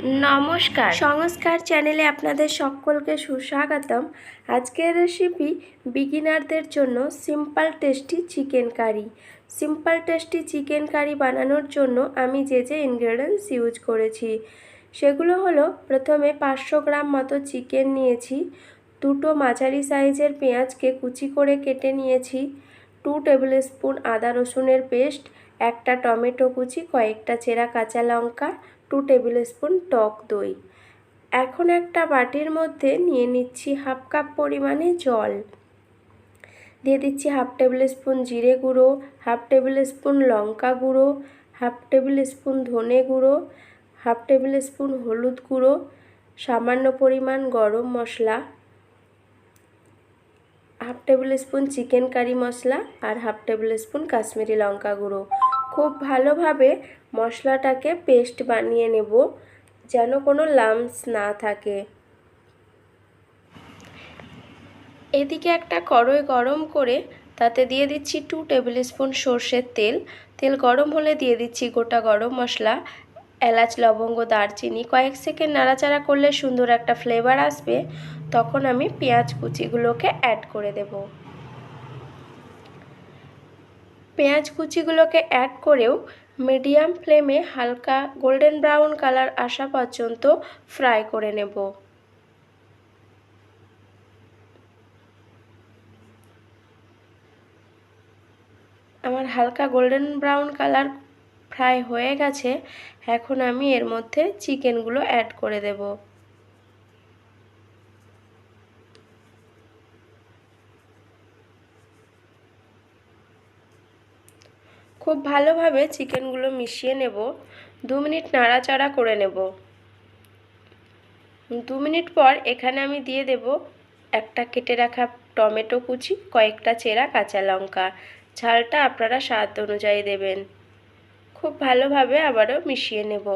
নমস্কার, সংস্কার চ্যানেলে আপনাদের সকলকে সুস্বাগতম। আজকের রেসিপি বিগিনারদের জন্য simple tasty chicken curry. Simple tasty chicken curry বানানোর জন্য আমি যে ইনগ্রেডিয়েন্টস ইউজ করেছি সেগুলো হলো, প্রথমে 500 গ্রাম মতো চিকেন নিয়েছি, দুটো মাঝারি সাইজের পেঁয়াজকে কুচি করে কেটে নিয়েছি, 2 টেবিল স্পুন আদা রসুনের পেস্ট, একটা টমেটো কুচি, কয়েকটা চেরা কাঁচা লঙ্কা, 2 টেবিল স্পুন টক দই। এখন একটা বাটির মধ্যে নিয়ে নিচ্ছি হাফ কাপ পরিমাণে জল, দিয়ে দিচ্ছি হাফ টেবিল স্পুন জিরে গুঁড়ো, হাফ টেবিল স্পুন লঙ্কা গুঁড়ো, হাফ টেবিল স্পুন ধনে গুঁড়ো, হাফ টেবিল স্পুন হলুদ গুঁড়ো, সামান্য পরিমাণ গরম মশলা, half tablespoon chicken curry মশলা আর হাফ টেবিল স্পুন কাশ্মীরি লঙ্কা গুঁড়ো। খুব ভালোভাবে মশলাটাকে পেস্ট বানিয়ে নেব, যেন কোনো লাম্পস না থাকে। এদিকে একটা কড়াই গরম করে তাতে দিয়ে দিচ্ছি 2 টেবিল স্পুন সর্ষের তেল। তেল গরম হলে দিয়ে দিচ্ছি গোটা গরম মশলা, এলাচ, লবঙ্গ, দারচিনি। কয়েক সেকেন্ড নাড়াচাড়া করলে সুন্দর একটা ফ্লেভার আসবে, তখন আমি পেঁয়াজ কুচিগুলোকে অ্যাড করে দেব। পেঁয়াজ কুচিগুলোকে অ্যাড করেও মিডিয়াম ফ্লেমে হালকা গোল্ডেন ব্রাউন কালার আসা পর্যন্ত ফ্রাই করে নেব। আমার হালকা গোল্ডেন ব্রাউন কালার ফ্রাই হয়ে গেছে। এখন আমি এর মধ্যে চিকেনগুলো অ্যাড করে দেব। খুব ভালোভাবে চিকেনগুলো মিশিয়ে নেব, 2 মিনিট নাড়াচাড়া করে নেব। 2 মিনিট পর এখানে আমি দিয়ে দেব একটা কেটে রাখা টমেটো কুচি, কয়েকটা চেরা কাঁচা লঙ্কা। ঝালটা আপনারা স্বাদ অনুযায়ী দেবেন। খুব ভালোভাবে আবারও মিশিয়ে নেব।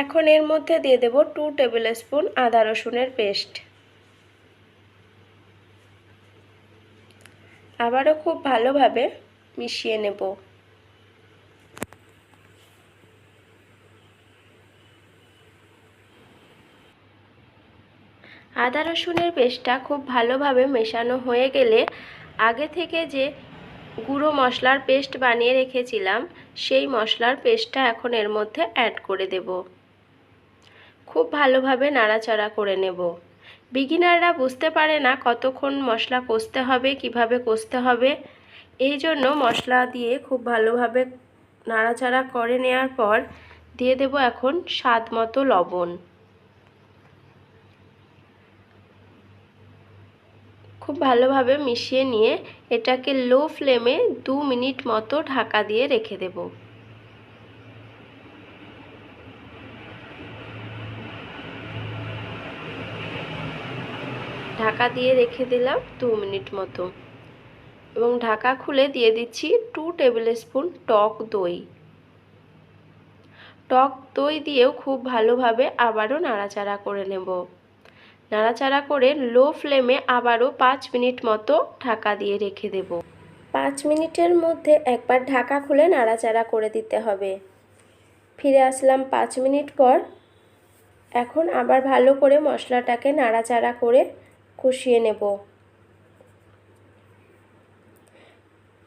এখন এর মধ্যে দিয়ে দেব 2 টেবিল স্পুন আদা রসুনের পেস্ট। আবারও খুব ভালোভাবে মিশিয়ে নেব। আদা রসুনের পেস্টটা খুব ভালোভাবে মেশানো হয়ে গেলে আগে থেকে যে গুঁড়ো মশলার পেস্ট বানিয়ে রেখেছিলাম সেই মশলার পেস্টটা এখন এর মধ্যে অ্যাড করে দেব। খুব ভালোভাবে নাড়াচাড়া করে নেব। বিগিনাররা বুঝতে পারে না কতক্ষণ মশলা কষতে হবে, কিভাবে কষতে হবে। এই জন্য মশলা দিয়ে খুব ভালোভাবে নাড়াচাড়া করে নেওয়ার পর দিয়ে দেব এখন স্বাদ মতো লবণ। খুব ভালোভাবে মিশিয়ে নিয়ে এটাকে লো ফ্লেমে 2 মিনিট মতো ঢাকা দিয়ে রেখে দেব। ঢাকা দিয়ে রেখে দিলাম 2 মিনিট মতো, এবং ঢাকা খুলে দিয়ে দিচ্ছি 2 টেবিল স্পুন টক দই। টক দই দিয়েও খুব ভালোভাবে আবারও নাড়াচাড়া করে নেব। নাড়াচাড়া করে লো ফ্লেমে আবারও 5 মিনিট মতো ঢাকা দিয়ে রেখে দেব। 5 মিনিটের মধ্যে একবার ঢাকা খুলে নাড়াচাড়া করে দিতে হবে। ফিরে আসলাম 5 মিনিট পর। এখন আবার ভালো করে মশলাটাকে নাড়াচাড়া করে কষিয়ে নেব।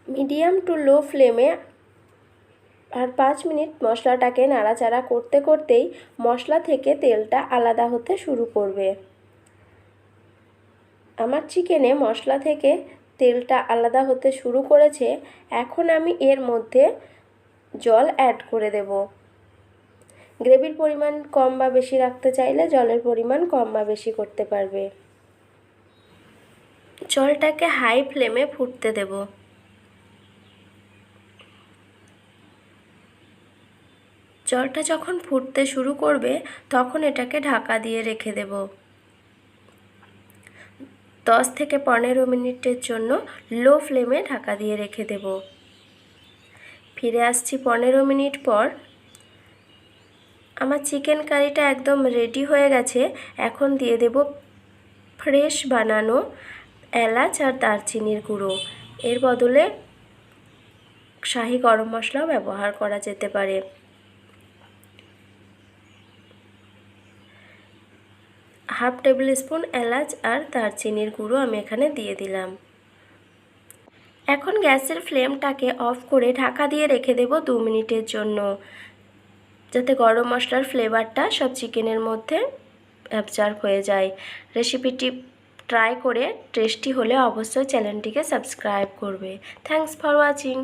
মিডিয়াম টু লো ফ্লেমে আর 5 মিনিট মশলাটাকে নাড়াচাড়া করতে করতেই মশলা থেকে তেলটা আলাদা হতে শুরু করবে। আমার চিকেনে মশলা থেকে তেলটা আলাদা হতে শুরু করেছে। এখন আমি এর মধ্যে জল অ্যাড করে দেব। গ্রেভির পরিমাণ কম বা বেশি রাখতে চাইলে জলের পরিমাণ কম বা বেশি করতে পারবে। জলটাকে হাই ফ্লেমে ফুটতে দেব। জলটা যখন ফুটতে শুরু করবে তখন এটাকে ঢাকা দিয়ে রেখে দেব। 10 থেকে 15 মিনিটের জন্য লো ফ্লেমে ঢাকা দিয়ে রেখে দেব। ফিরে আসছি 15 মিনিট পর। আমার চিকেন কারিটা একদম রেডি হয়ে গেছে। এখন দিয়ে দেব ফ্রেশ বানানো এলাচ আর দারচিনির গুঁড়ো। এর বদলে শাহি গরম মশলাও ব্যবহার করা যেতে পারে। হাফ টেবিল স্পুন এলাচ আর দারচিনির গুঁড়ো আমি এখানে দিয়ে দিলাম। এখন গ্যাসের ফ্লেমটাকে অফ করে ঢাকা দিয়ে রেখে দেব 2 মিনিটের জন্য, যাতে গরম মশলার ফ্লেভারটা সব চিকেনের মধ্যে অ্যাবজর্ব হয়ে যায়। রেসিপিটি ট্রাই করে টেস্টি হলে অবশ্যই চ্যানেলটিকে সাবস্ক্রাইব করবে। Thanks for watching.